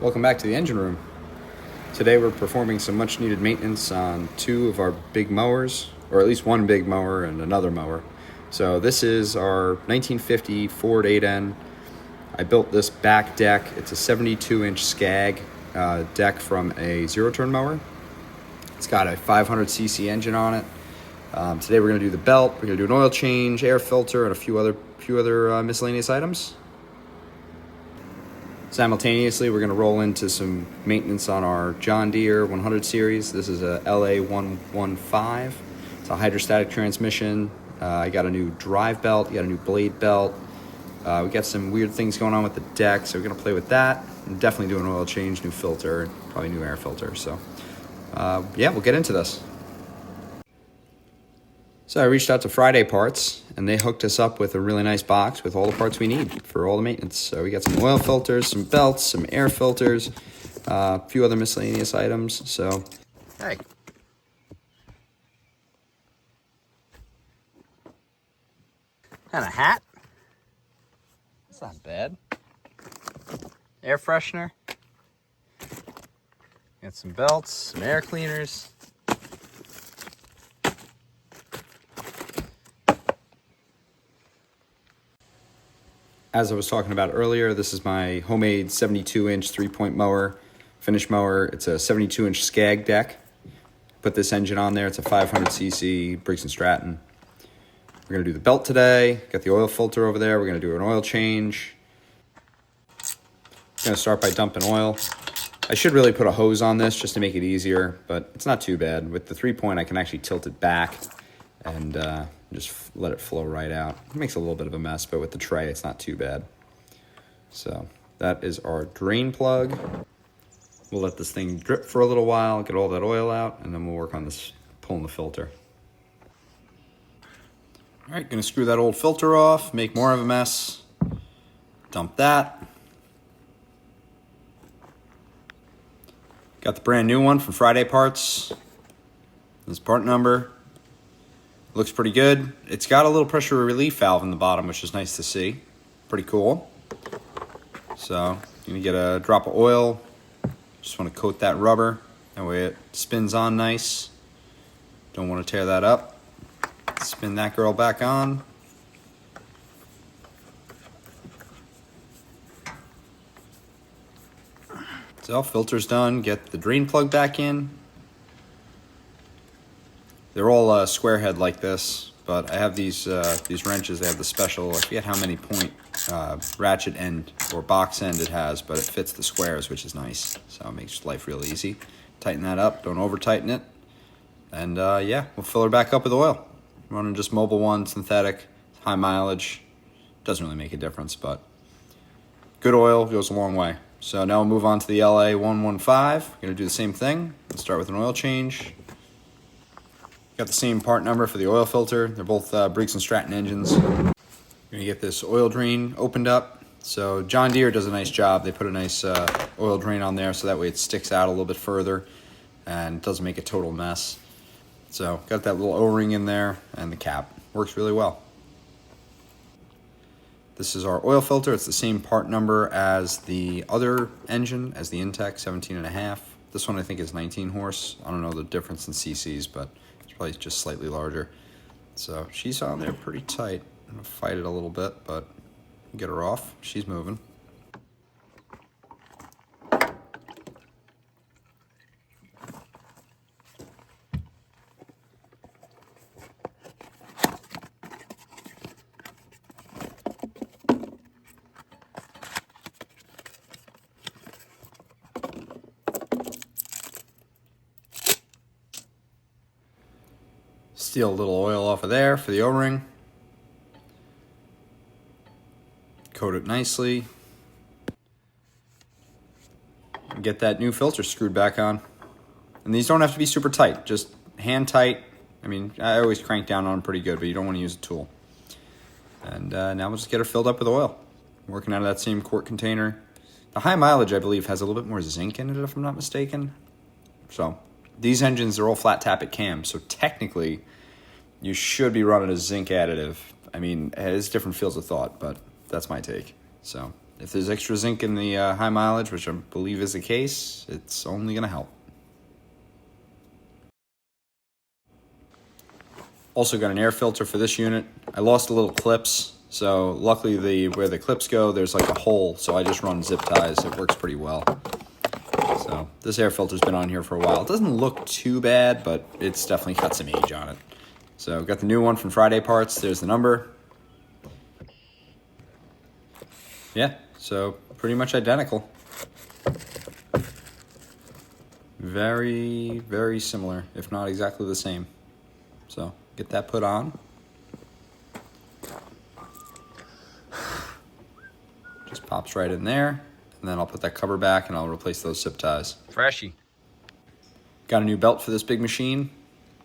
Welcome back to the engine room. Today we're performing some much needed maintenance on two of our big mowers, or at least one big mower and another mower. So this is our 1950 Ford 8N. I built this back deck. It's a 72-inch Scag deck from a zero-turn mower. It's got a 500cc engine on it. Today we're going to do the belt, we're going to do an oil change, air filter, and a few other miscellaneous items. Simultaneously, we're going to roll into some maintenance on our John Deere 100 series. This is a LA115. It's a hydrostatic transmission. I got a new drive belt, got a new blade belt. We got some weird things going on with the deck, so we're going to play with that. And definitely do an oil change, new filter, probably new air filter. So, yeah, we'll get into this. So I reached out to FridayParts, and they hooked us up with a really nice box with all the parts we need for all the maintenance. So we got some oil filters, some belts, some air filters, a few other miscellaneous items. So, hey. And a hat. That's not bad. Air freshener. Got some belts, some air cleaners. As I was talking about earlier, this is my homemade 72-inch three-point mower, finish mower. It's a 72-inch Scag deck. Put this engine on there. It's a 500cc Briggs Stratton. We're going to do the belt today. Got the oil filter over there. We're going to do an oil change. I'm going to start by dumping oil. I should really put a hose on this just to make it easier, but it's not too bad. With the three-point, I can actually tilt it back and just let it flow right out. It makes a little bit of a mess, but with the tray, it's not too bad. So that is our drain plug. We'll let this thing drip for a little while, get all that oil out, and then we'll work on this pulling the filter. All right, gonna screw that old filter off, make more of a mess. Dump that. Got the brand new one from FridayParts. This part number. Looks pretty good. It's got a little pressure relief valve in the bottom, which is nice to see. Pretty cool. So you're gonna get a drop of oil. Just want to coat that rubber. That way it spins on nice. Don't want to tear that up. Spin that girl back on. So filter's done. Get the drain plug back in. They're all square head like this, but I have these wrenches. They have the special, I forget how many point ratchet end or box end it has, but it fits the squares, which is nice. So it makes life real easy. Tighten that up, don't over tighten it. And yeah, we'll fill her back up with oil. Running just Mobil 1 synthetic, high mileage. Doesn't really make a difference, but good oil goes a long way. So now we'll move on to the LA115. We're gonna do the same thing. We'll start with an oil change. Got the same part number for the oil filter. They're both Briggs Stratton engines. You're gonna get this oil drain opened up. So John Deere does a nice job. They put a nice oil drain on there so that way it sticks out a little bit further and doesn't make a total mess. So got that little O-ring in there and the cap. Works really well. This is our oil filter. It's the same part number as the other engine, as the Intech 17.5. This one I think is 19 horse. I don't know the difference in cc's, but probably just slightly larger. So she's on there pretty tight. I'm gonna fight it a little bit, but get her off. She's moving. Steal a little oil off of there for the O-ring. Coat it nicely. And get that new filter screwed back on. And these don't have to be super tight, just hand tight. I mean, I always crank down on them pretty good, but you don't want to use a tool. And now we'll just get her filled up with oil. Working out of that same quart container. The high mileage, I believe, has a little bit more zinc in it, if I'm not mistaken. So these engines are all flat tappet cams, so technically you should be running a zinc additive. I mean, it has different fields of thought, but that's my take. So if there's extra zinc in the high mileage, which I believe is the case, it's only going to help. Also got an air filter for this unit. I lost the little clips, so luckily where the clips go, there's like a hole, so I just run zip ties. It works pretty well. So this air filter's been on here for a while. It doesn't look too bad, but it's definitely got some age on it. So got the new one from FridayParts. There's the number. Yeah, so pretty much identical. Very, very similar, if not exactly the same. So get that put on. Just pops right in there. And then I'll put that cover back and I'll replace those zip ties. Freshy. Got a new belt for this big machine.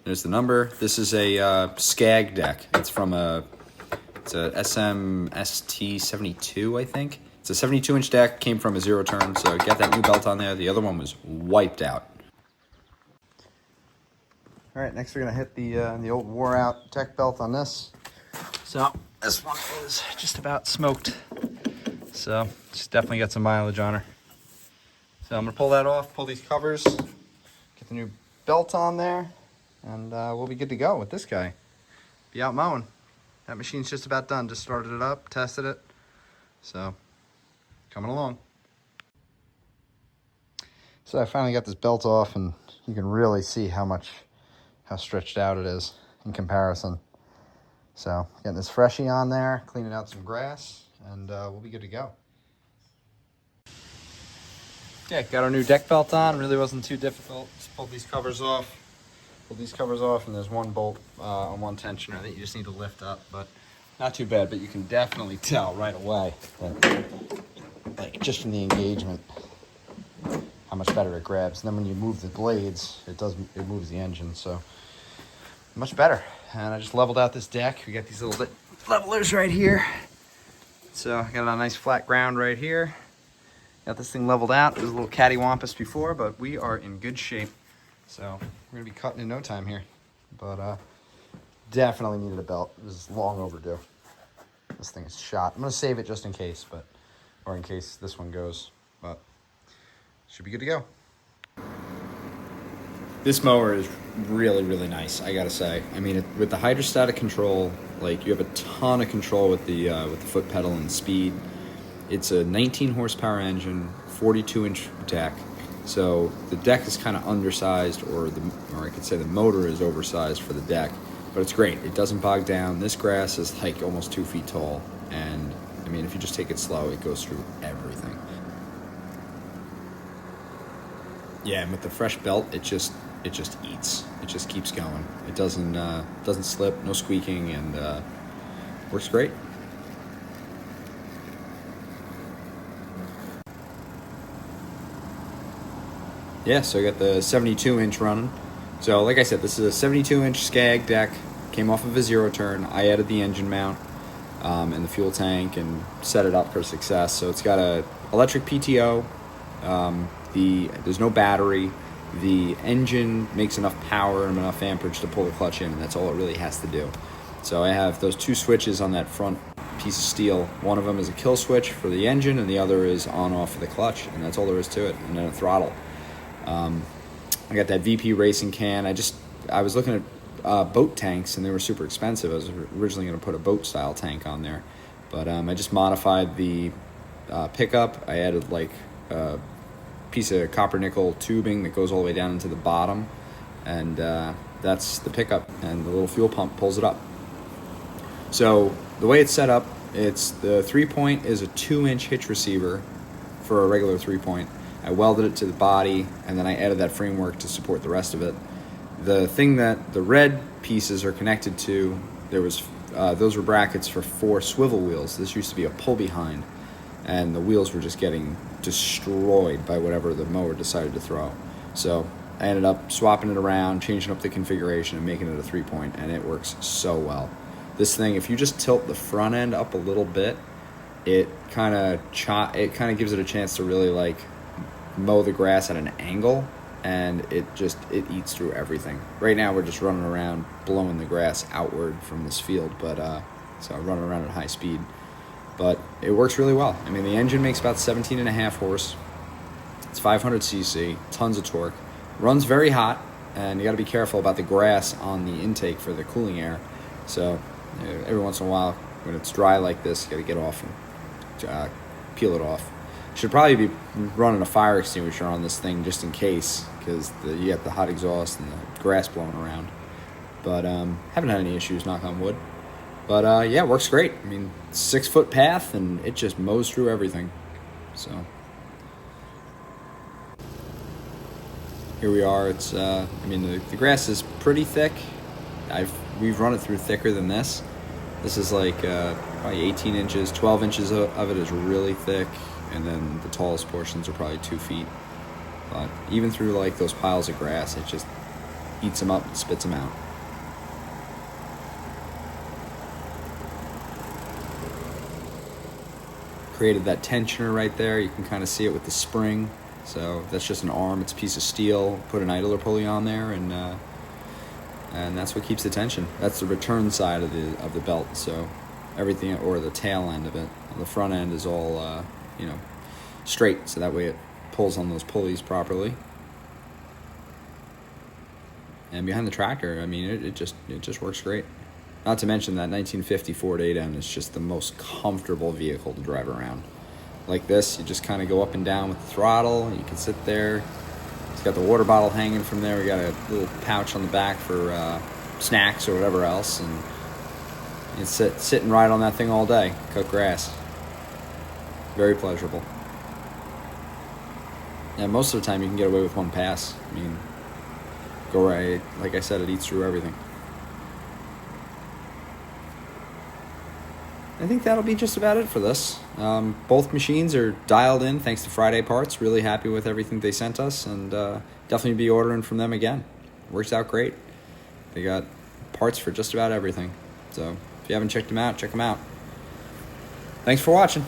There's the number. This is a Scag deck. It's from it's a SMST72, I think. It's a 72-inch deck, came from a zero turn, so got that new belt on there. The other one was wiped out. All right, next we're gonna hit the old wore out deck belt on this. So this one is just about smoked. So she's definitely got some mileage on her. So I'm gonna pull that off, pull these covers, get the new belt on there, and we'll be good to go with this guy. Be out mowing. That machine's just about done. Just started it up, tested it. So coming along. So I finally got this belt off, and you can really see how stretched out it is in comparison. So getting this freshie on there, cleaning out some grass, and we'll be good to go. Yeah, got our new deck belt on. Really wasn't too difficult. Just pulled these covers off. Pulled these covers off, and there's one bolt on one tensioner that you just need to lift up, but not too bad. But you can definitely tell right away that, like, just from the engagement, how much better it grabs. And then when you move the blades, it moves the engine, so much better. And I just leveled out this deck. We got these little levelers right here. So I got a nice flat ground right here. Got this thing leveled out. It was a little cattywampus before, but we are in good shape. So we're gonna be cutting in no time here. But definitely needed a belt. This is long overdue. This thing is shot. I'm gonna save it just in case, or in case this one goes, but should be good to go. This mower is really, really nice, I gotta say. I mean, with the hydrostatic control, like, you have a ton of control with the foot pedal and speed. It's a 19 horsepower engine, 42-inch deck. So the deck is kind of undersized, or I could say the motor is oversized for the deck, but it's great. It doesn't bog down. This grass is like almost 2 feet tall, and I mean, if you just take it slow, it goes through everything. Yeah, and with the fresh belt, it just eats. It just keeps going. It doesn't slip, no squeaking, and works great. Yeah, so I got the 72-inch running. So like I said, this is a 72-inch Scag deck. Came off of a zero turn. I added the engine mount and the fuel tank and set it up for success. So it's got a electric PTO. There's no battery. The engine makes enough power and enough amperage to pull the clutch in, and that's all it really has to do. So I have those two switches on that front piece of steel. One of them is a kill switch for the engine, and the other is on-off for the clutch, and that's all there is to it, and then a throttle. I got that VP racing can. I was looking at boat tanks, and they were super expensive. I was originally going to put a boat style tank on there, but I just modified the pickup. I added like a piece of copper nickel tubing that goes all the way down into the bottom, and that's the pickup, and the little fuel pump pulls it up. So the way it's set up, the 3-point is a 2-inch hitch receiver for a regular 3-point. I welded it to the body, and then I added that framework to support the rest of it. The thing that the red pieces are connected to, those were brackets for 4 swivel wheels. This used to be a pull behind, and the wheels were just getting destroyed by whatever the mower decided to throw. So I ended up swapping it around, changing up the configuration, and making it a 3-point, and it works so well. This thing, if you just tilt the front end up a little bit, it kind of gives it a chance to really like mow the grass at an angle, and it eats through everything. Right now we're just running around blowing the grass outward from this field, but so I'm running around at high speed. but it works really well. I mean, the engine makes about 17.5 horse. It's 500 cc, tons of torque. Runs very hot, and you got to be careful about the grass on the intake for the cooling air. So every once in a while, when it's dry like this, you got to get off and peel it off. Should probably be running a fire extinguisher on this thing just in case, because you get the hot exhaust and the grass blowing around. But haven't had any issues, knock on wood. But yeah, it works great. I mean, 6-foot path, and it just mows through everything. So here we are. It's I mean, the grass is pretty thick. We've run it through thicker than this. This is like probably 18 inches. 12 inches of it is really thick, and then the tallest portions are probably 2 feet. But even through like those piles of grass, it just eats them up and spits them out. Created that tensioner right there. You can kind of see it with the spring. So that's just an arm. It's a piece of steel. Put an idler pulley on there, and that's what keeps the tension. That's the return side of the belt. So everything, or the tail end of it, the front end is all straight. So that way it pulls on those pulleys properly. And behind the tractor, I mean, it just works great. Not to mention that 1950 Ford 8M is just the most comfortable vehicle to drive around. Like this, you just kind of go up and down with the throttle. You can sit there. It's got the water bottle hanging from there. We got a little pouch on the back for snacks or whatever else, and it's sit and ride on that thing all day, cut grass. Very pleasurable. And most of the time, you can get away with one pass. I mean, go right. Like I said, it eats through everything. I think that'll be just about it for this. Both machines are dialed in thanks to FridayParts. Really happy with everything they sent us, and definitely be ordering from them again. Works out great. They got parts for just about everything. So if you haven't checked them out, check them out. Thanks for watching.